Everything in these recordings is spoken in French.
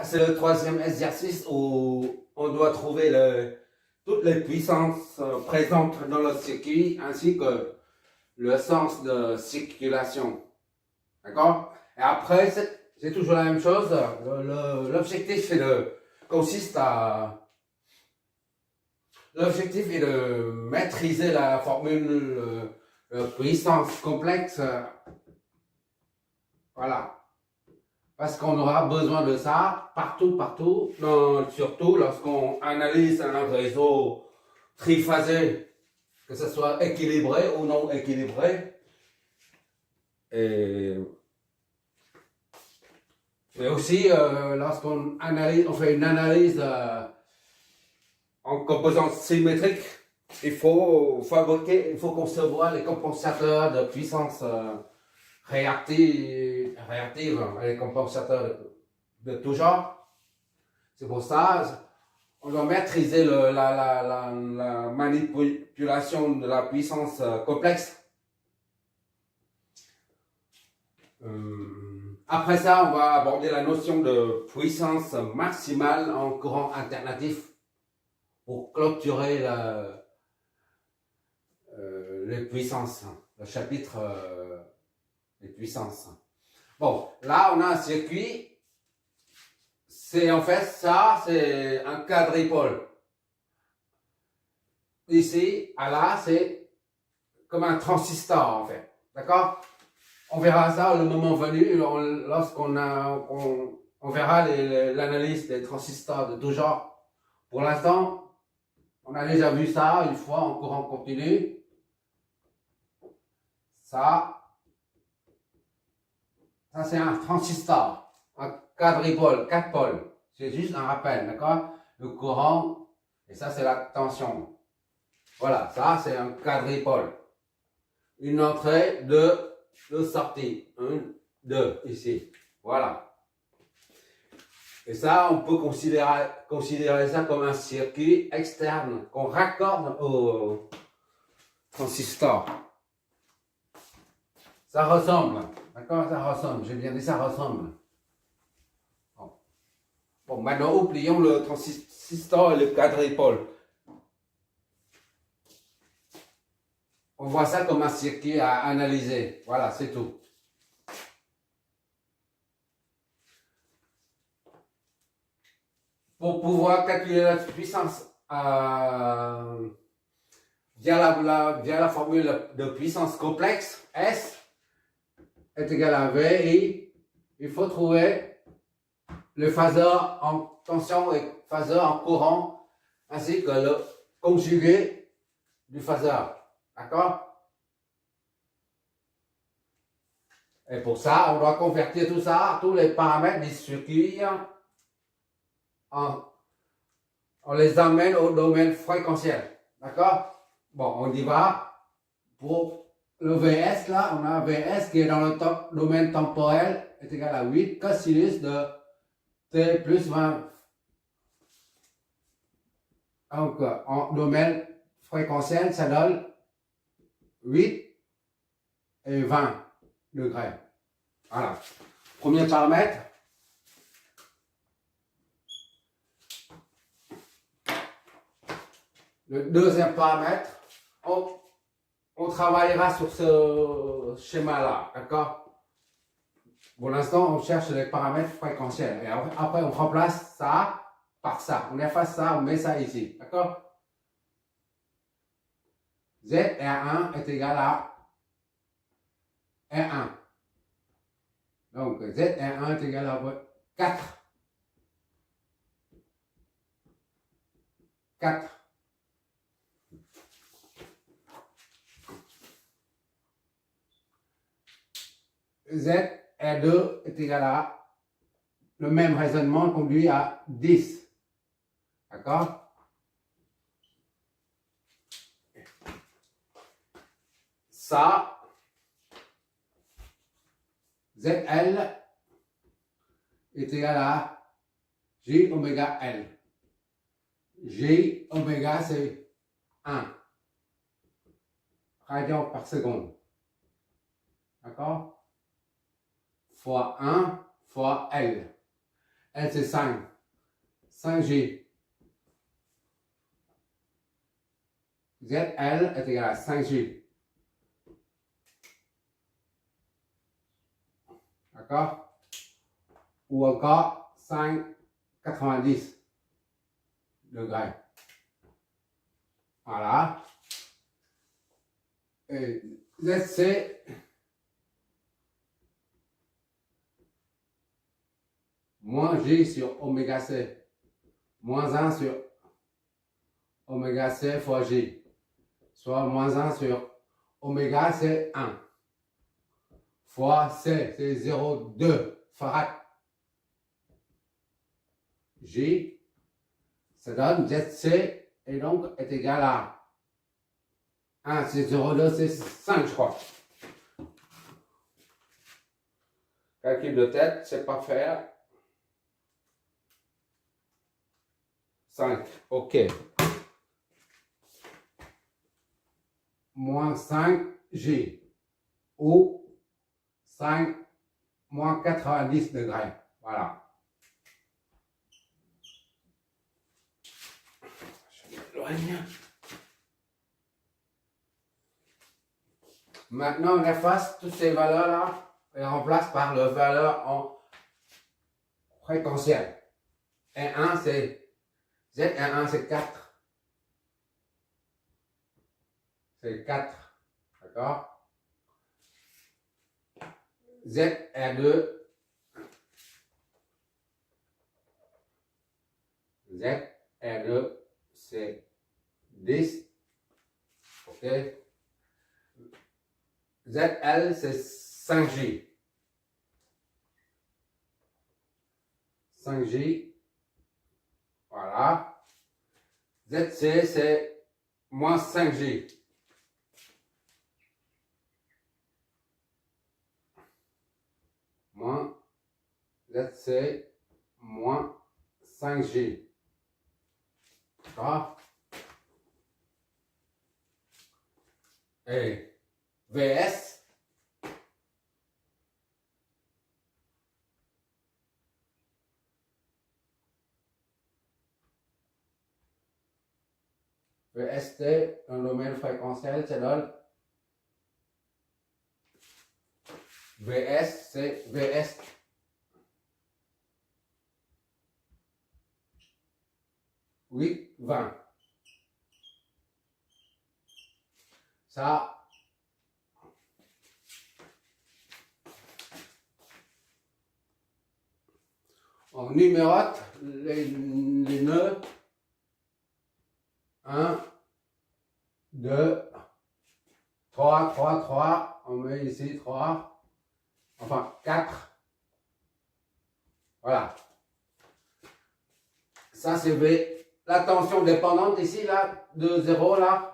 C'est le troisième exercice où on doit trouver toutes les puissances présentes dans le circuit ainsi que le sens de circulation. D'accord? Et après, c'est toujours la même chose. L'objectif l'objectif est de maîtriser la formule puissance complexe. Voilà. Parce qu'on aura besoin de ça partout, surtout lorsqu'on analyse un réseau triphasé, que ce soit équilibré ou non équilibré. Mais aussi, lorsqu'on on fait une analyse en composants symétriques, il faut concevoir les compensateurs de puissance réactive, les compensateurs de tout genre. C'est pour ça on doit maîtriser la manipulation de la puissance complexe. Après ça, on va aborder la notion de puissance maximale en courant alternatif pour clôturer les puissances, le chapitre des puissances. Bon, là, on a un circuit. C'est en fait ça, c'est un quadripôle. Ici, à là, c'est comme un transistor en fait. D'accord? On verra ça le moment venu, lorsqu'on on verra l'analyse des transistors de tout genre. Pour l'instant, on a déjà vu ça une fois en courant continu. Ça c'est un transistor, un quadripôle, 4 pôles. C'est juste un rappel, d'accord? Le courant, et ça c'est la tension. Voilà, ça c'est un quadripôle. Une entrée, deux sorties. 1, 2, ici. Voilà. Et ça, on peut considérer ça comme un circuit externe qu'on raccorde au transistor. Ça ressemble. D'accord? Ça ressemble. J'ai bien dit ça ressemble. Bon, maintenant, oublions le transistor et le quadripôle. On voit ça comme un circuit à analyser. Voilà, c'est tout. Pour pouvoir calculer la puissance via la formule de puissance complexe, S est égal à V et il faut trouver le phaseur en tension et phaseur en courant ainsi que le conjugué du phaseur. D'accord? Et pour ça, on doit convertir tout ça, tous les paramètres du circuit, on les amène au domaine fréquentiel. D'accord? Bon, on y va. Pour le VS, là, on a un VS qui est dans le domaine temporel, est égal à 8 cosinus de T plus 20. Donc, en domaine fréquentiel, ça donne 8 et 20 degrés. Voilà. Premier paramètre. Le deuxième paramètre, on travaillera sur ce schéma-là, d'accord? Pour l'instant, on cherche les paramètres fréquentiels. Et après, on remplace ça par ça. On efface ça, on met ça ici, d'accord? ZR1 est égal à R1. Donc, ZR1 est égal à 4. 4. ZR2 est égal à le même raisonnement conduit à 10. D'accord? Ça, ZL est égal à J oméga L. J oméga c'est 1 radian par seconde. D'accord? Fois 1 fois L. L c'est 5. 5G. ZL est égal à 5G. D'accord? Ou encore 5,90 degrés. Voilà. Et ZC, moins G sur oméga C, moins 1 sur oméga C fois G, soit moins 1 sur oméga c'est 1, fois C, c'est 0,2 farad. G, ça donne ZC, et donc est égal à 1, c'est 0,2, c'est 5, je crois. Calcul de tête, c'est pas faire. 5, ok. Moins 5G ou 5 moins 90 degrés. Voilà. Je m'éloigne. Maintenant, on efface toutes ces valeurs-là et on remplace par le valeur en fréquentiel. R1, c'est ZR1, c'est 4. C'est 4. D'accord? ZR2. ZR2, c'est 10. OK? ZL, c'est 5G. 5G. Voilà. ZC, c'est moins 5G. Moins ZC, moins 5G. D'accord? Et VS, VST, un domaine fréquentiel, ça donne VS, c'est VS. Oui, 20. Ça, on numérote les nœuds. 1, 2, 3, 3, 3. On met ici 3. Enfin, 4. Voilà. Ça, c'est V. La tension dépendante ici, là, de 0, là.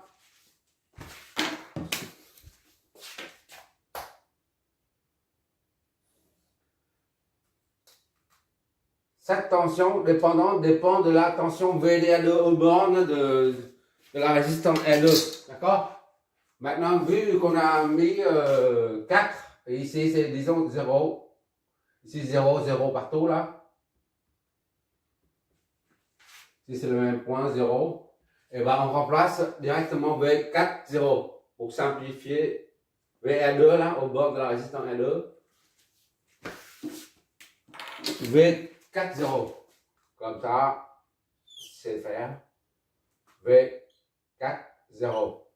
Cette tension dépendante dépend de la tension VDL2 aux bornes de la résistance R2. D'accord? Maintenant, vu qu'on a mis 4, et ici c'est disons 0, ici 0, 0 partout là. Ici c'est le même point 0. Et ben on remplace directement V4, 0 pour simplifier VR2 là au bord de la résistance R2. V4, 0. Comme ça, c'est faire. V4, 0.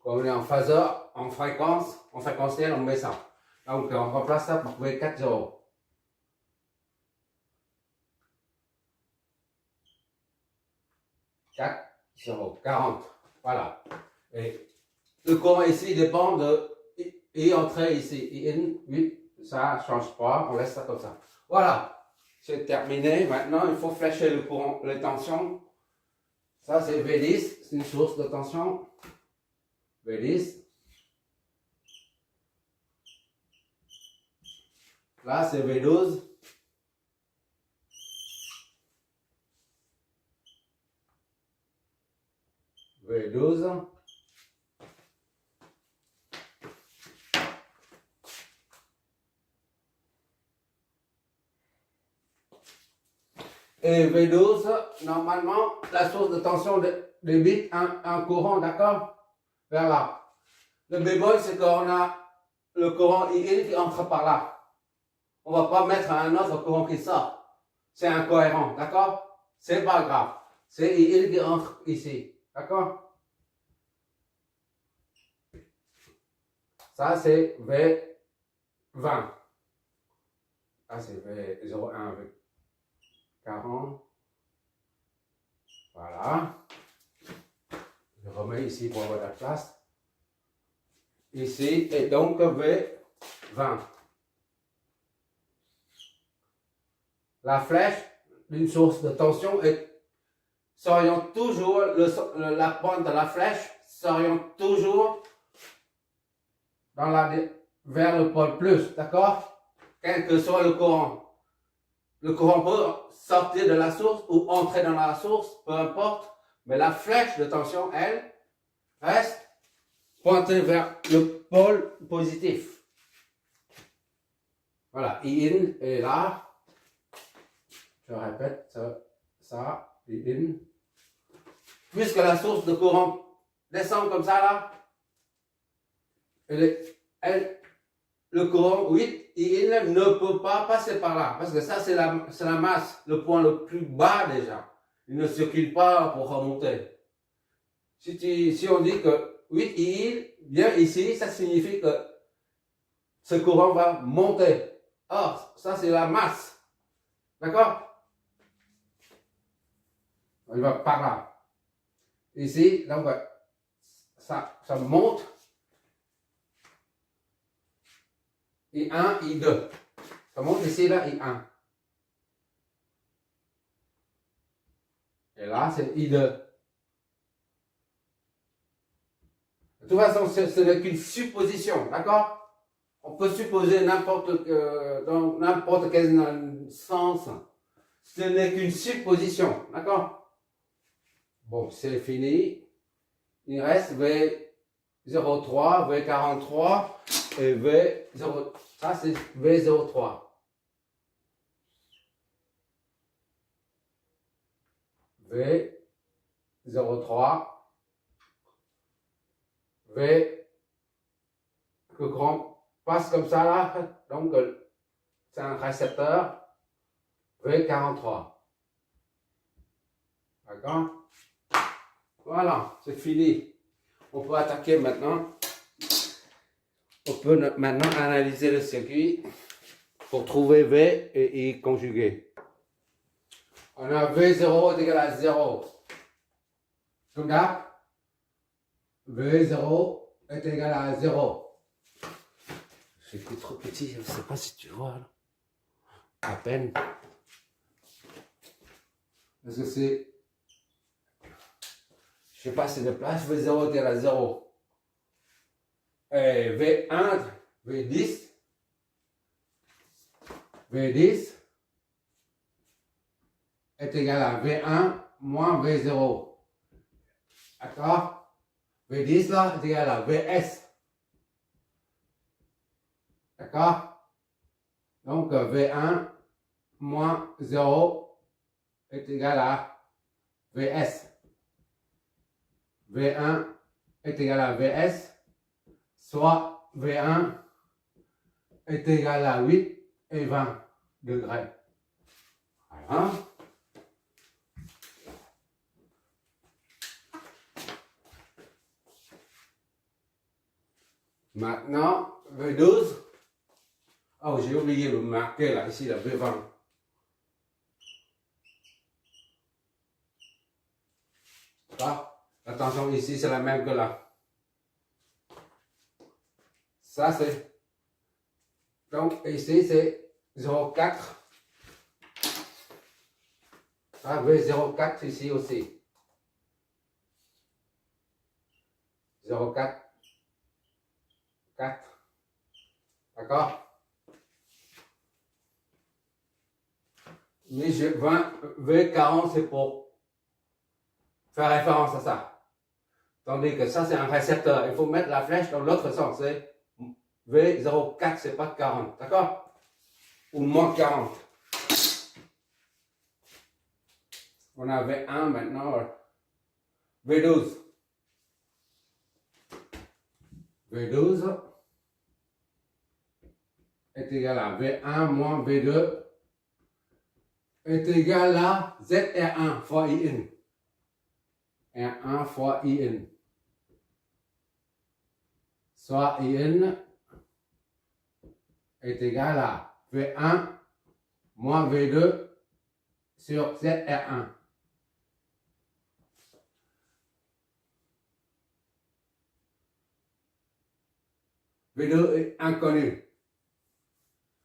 Quand on est en phaseur, en fréquence, en fréquentiel, on met ça. Donc on remplace ça par V4, 0. 4, 0, 40. Voilà. Et le courant ici dépend de I entrée ici. IN, 8, ça ne change pas, on laisse ça comme ça. Voilà. C'est terminé. Maintenant, il faut flécher le courant, les tensions. Ça, c'est V10, c'est une source de tension. V10. Là, c'est V12. V12. Et V12, normalement, la source de tension débite un courant, d'accord? Vers là. Le bémol, c'est qu'on a le courant IN qui entre par là. On ne va pas mettre un autre courant qui sort. C'est incohérent, d'accord? C'est pas grave. C'est IN qui entre ici, d'accord? Ça, c'est V20. Là, c'est V01, V40. Voilà. Je remets ici pour avoir la place. Ici, et donc V20. La flèche d'une source de tension s'oriente toujours, la pointe de la flèche s'oriente toujours vers le pôle plus, d'accord? Quel que soit le courant. Le courant peut sortir de la source ou entrer dans la source, peu importe, mais la flèche de tension, elle, reste pointée vers le pôle positif. Voilà, IN est là. Je répète, ça, IN. Puisque la source de courant descend comme ça là, le courant 8, IN ne peut pas passer par là. Parce que ça, c'est la masse, le point le plus bas déjà. Il ne circule pas pour remonter. Si on dit que 8 IN vient ici, ça signifie que ce courant va monter. Or, ça, c'est la masse. D'accord? Il va par là. Ici, donc, ça monte. I1, I2. Ça monte ici, là, I1. Et là, c'est I2. De toute façon, ce n'est qu'une supposition, d'accord? On peut supposer dans n'importe quel sens. Ce n'est qu'une supposition, d'accord? Bon, c'est fini. Il reste V03, V43 et V0. Ça, c'est V03. V03. Que courant passe comme ça là. Donc, c'est un récepteur V43. D'accord? Voilà, c'est fini. On peut attaquer maintenant. On peut maintenant analyser le circuit pour trouver V et I conjugué. On a V0 est égal à 0. Comme ça, V0 est égal à 0. C'est trop petit, je ne sais pas si tu vois. Là. À peine. Parce que c'est... Je sais pas si de place, V0 est égal à 0. Et V1, V10 est égal à V1 moins V0. D'accord? V10 là est égal à Vs. D'accord? Donc V1 moins 0 est égal à Vs. V1 est égal à Vs, soit V1 est égal à 8 et 20 degrés. Voilà. Maintenant, V12. Oh, j'ai oublié de marquer là, ici, la V20. La tension ici, c'est la même que là. Ça, c'est... Donc, ici, c'est 0,4. Ça, V0,4 ici aussi. 0,4. 4. D'accord? Mais V40, c'est pour faire référence à ça. Tandis que ça, c'est un récepteur. Il faut mettre la flèche dans l'autre sens. C'est V04, c'est pas 40. D'accord? Ou moins 40. On a V1 maintenant. V12. V12 est égal à V1 moins V2 est égal à ZR1 fois IN. R1 fois IN. Soit IN est égal à V1 moins V2 sur ZR1. V2 est inconnu.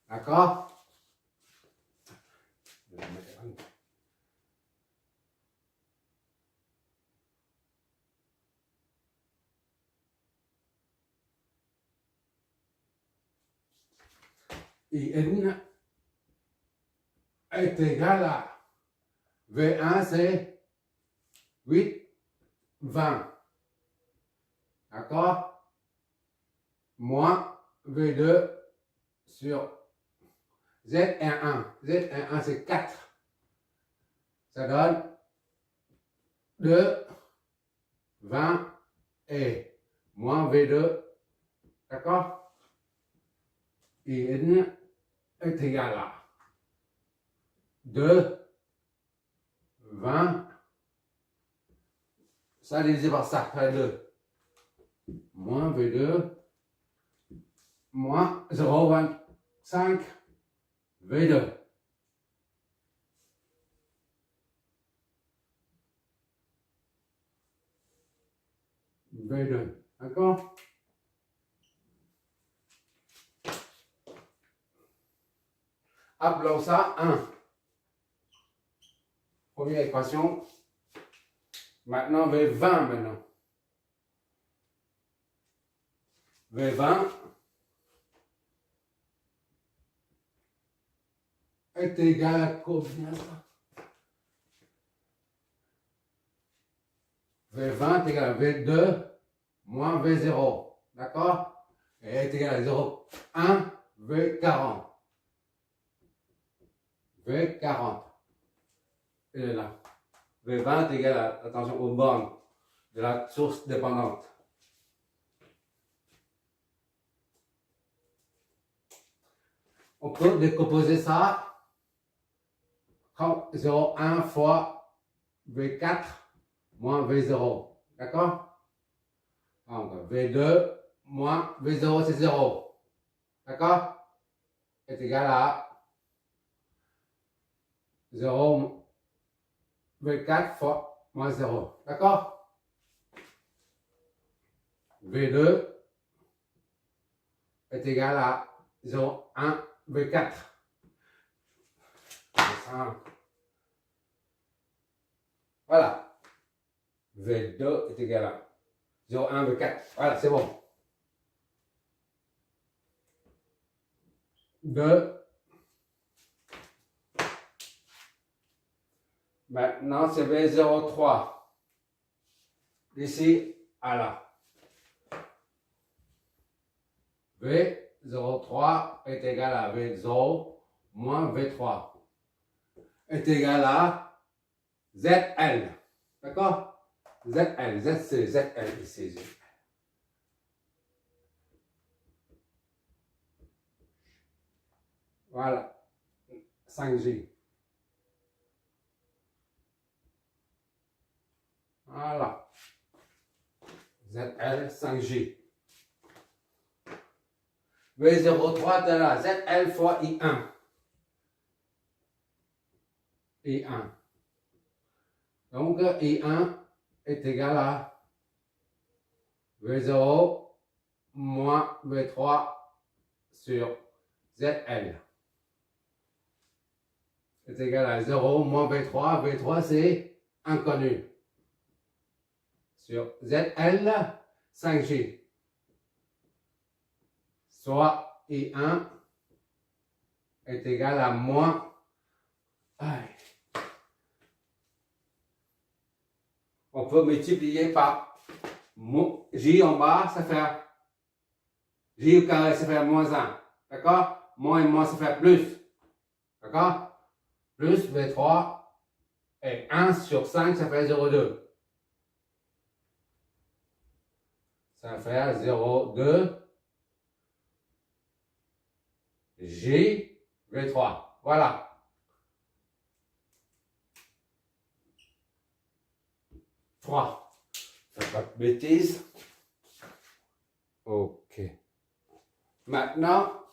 D'accord? IN est égal à V1, c'est 8, 20. D'accord? Moins V2 sur ZR1. ZR1, c'est 4. Ça donne 2, 20 et moins V2. D'accord? IN est égal à 2, 20. Ça divisé par ça, fait 2. Moins V2. Moins 0,25 V2. V2. D'accord? Appelons ça 1. Première équation. Maintenant, V20 maintenant. V20 est égal à combien ça? V20 est égal à V2 moins V0. D'accord? Et est égal à 0, 1, V40. V40. Il est là. V20 est égal à, attention, aux bornes de la source dépendante. On peut décomposer ça comme 0,1 fois V4 moins V0. D'accord? Donc V2 moins V0, c'est 0. D'accord? Est égal à 0 V4 fois moins 0. D'accord? V2 est égal à 0,1 V4. Voilà. V2 est égal à 0,1 V4. Voilà, c'est bon. 2. Maintenant, c'est V03. D'ici à là. V03 est égal à V0 moins V3 est égal à ZL. D'accord? ZL, Z c'est ZL ici. Voilà. 5G. Voilà. ZL 5G. V03 est là. ZL fois I1. I1. Donc, I1 est égal à V0 moins V3 sur ZL. Est égal à 0 moins V3. V3, c'est inconnu. Sur ZL, 5G. Soit I1 est égal à moins. On peut multiplier par J en bas, ça fait J au carré, ça fait moins 1. D'accord? Moins et moins, ça fait plus. D'accord? Plus V3 Et 1 sur 5, ça fait 0,2. Ça fait 0,2 J V3. Voilà. Trois. Faites pas de bêtises. Ok. Maintenant,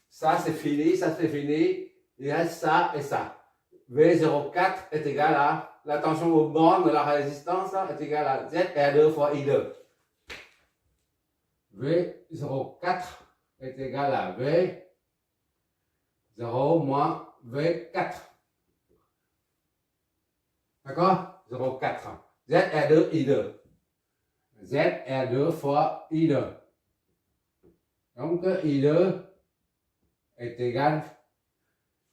ça c'est fini, ça c'est fini. Il reste ça et ça. V04 est égal à la tension aux bornes de la résistance est égale à ZR2 fois I2. V04 est égal à V0 moins V4. D'accord? 0,4. ZR2 I2. ZR2 fois I2. Donc I2 est égal,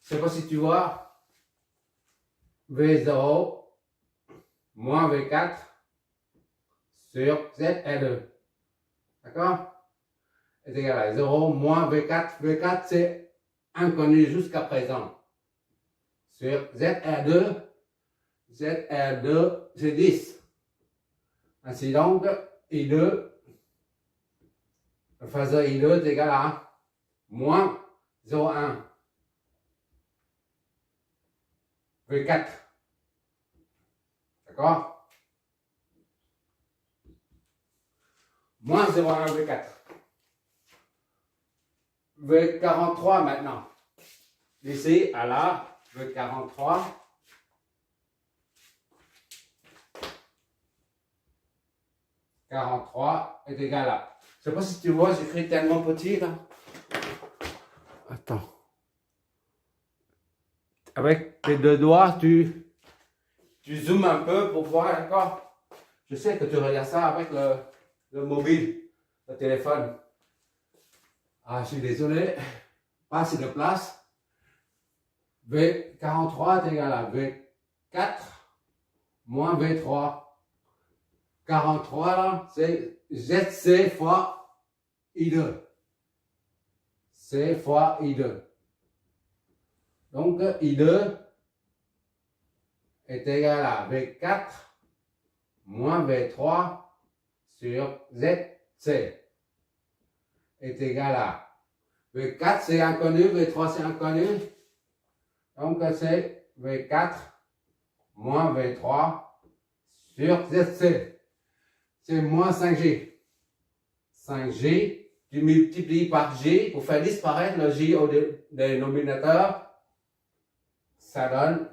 je ne sais pas si tu vois, V0 moins V4 sur ZR2. D'accord? Est égal à 0 moins V4. V4 c'est inconnu jusqu'à présent. Sur ZR2, ZR2 c'est 10. Ainsi donc, I2, le phaseur I2 est égal à moins 0,1 V4. D'accord? Moins 0,1 V4. V43 maintenant. Ici à là, V43. Est égal à. Je ne sais pas si tu vois, j'écris tellement petit là. Attends. Avec tes deux doigts, tu zoomes un peu pour voir, d'accord? Je sais que tu regardes ça avec le mobile, le téléphone. Ah, je suis désolé. Pas assez de place. V43 est égal à V4 moins V3. 43 là, c'est ZC fois I2. C fois I2. Donc I2 est égal à V4 moins V3 sur ZC. Est égal à V4 c'est inconnu, V3 c'est inconnu. Donc c'est V4 moins V3 sur ZC. C'est moins 5J. 5J, tu multiplies par J pour faire disparaître le J au dénominateur. Ça donne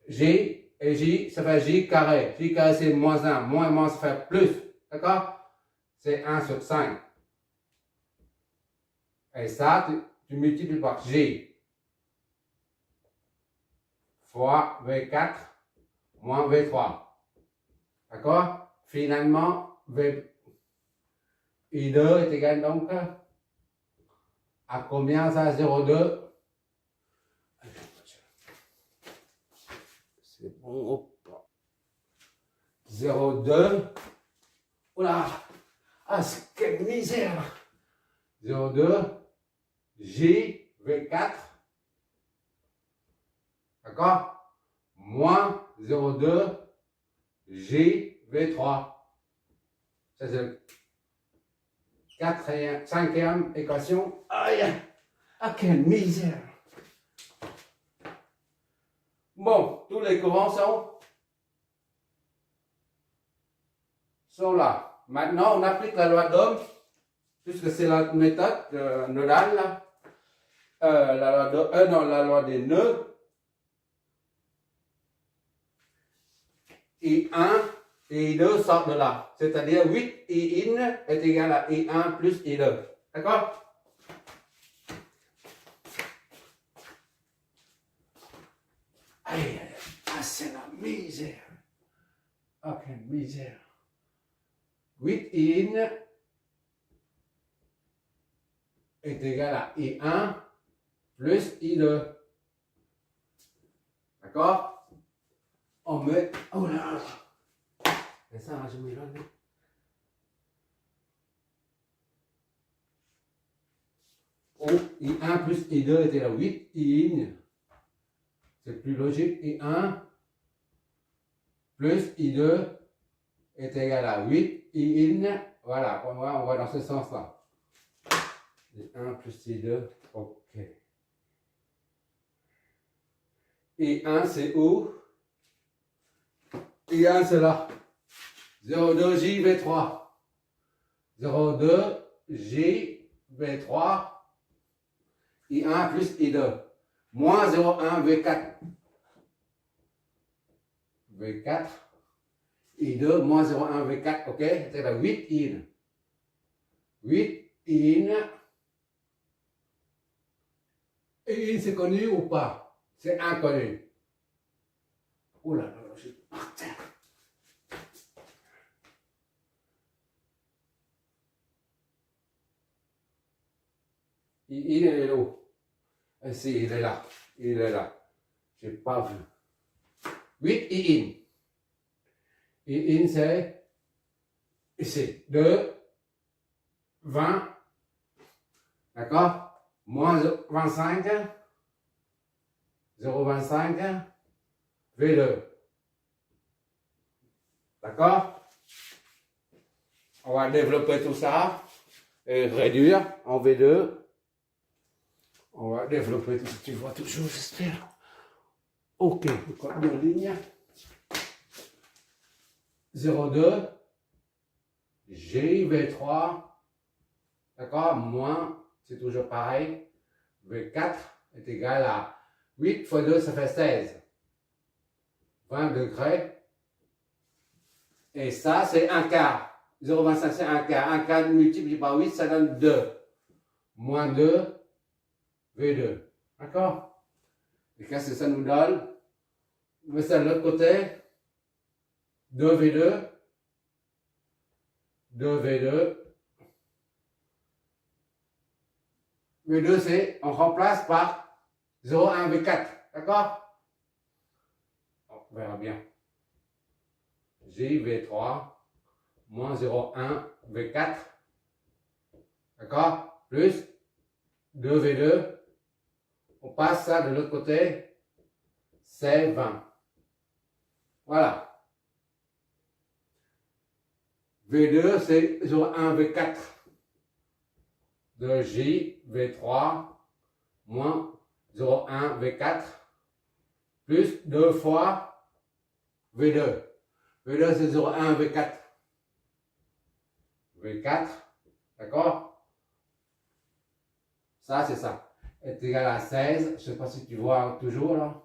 J et J, ça fait J carré. J carré c'est moins 1. Moins et moins ça fait plus. D'accord? C'est 1 sur 5. Et ça, tu multiplies par J fois V4 moins V3. D'accord? Finalement, I2 est égal donc à combien ça? 0,2. C'est bon. 0,2. Oula! Ah, quelle misère! 0,2 J V4. D'accord? Moins 0,2 J V3. Ça c'est la cinquième équation. Aïe! Ah, quelle misère! Bon, tous les courants sont là. Maintenant, on applique la loi d'Ohm, puisque c'est la méthode nodale, là. La loi des nœuds. I1 et I2 sortent de là. C'est-à-dire 8 I1 est égal à I1 plus I2. D'accord? Aïe, ah, c'est la misère. Ah, quelle misère. 8 I1 est égal à I1 plus I2. D'accord? On met. Oh là là! Et ça, je me donne. Oh, I1 plus I2 était là 8 I1 c'est plus logique. I1 plus I2 est égal à 8. I1, voilà, on va dans ce sens-là. I1 plus I2, ok. I1 c'est où? I1 c'est là. 0,2 JV3. 0,2 JV3. I1 plus I2. Moins 0,1 V4. V4. I2 moins 0,1 V4. Ok? C'est la 8 in. 8 in. Et in c'est connu ou pas? C'est inconnu. Oh là là, je suis par terre. Il est où? Ici, il est là. Il est là. Je n'ai pas vu. 8 I-in. I-in, c'est ici. 2, 20. D'accord? Moins 25. 0,25. V2. D'accord? On va développer tout ça et réduire en V2. On va développer tout ça. Tu vois toujours, j'espère. Ok, code de ligne. 0,2 JV3. D'accord? Moins, c'est toujours pareil. V4 est égal à 8 fois 2, ça fait 16. 20 degrés. Et ça, c'est un quart. 0,25, c'est un quart. Un quart multiplié par 8, ça donne 2. Moins 2, V2. D'accord? Et qu'est-ce que ça nous donne? On met ça de l'autre côté. 2V2. 2V2. V2, c'est, on remplace par 0,1 V4. D'accord? On verra bien. JV3 moins 0,1 V4. D'accord? Plus 2V2. On passe ça de l'autre côté. C'est 20. Voilà. V2, c'est 0,1 V4. De J, V3, moins 0,1 V4, plus 2 fois V2. V2, c'est 0,1 V4. V4, d'accord? Ça, c'est ça. Est égal à 16. Je ne sais pas si tu vois toujours là.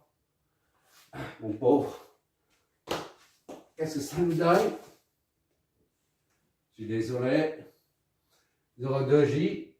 Mon pauvre. Qu'est-ce que ça nous donne? Je suis désolé. 0,2J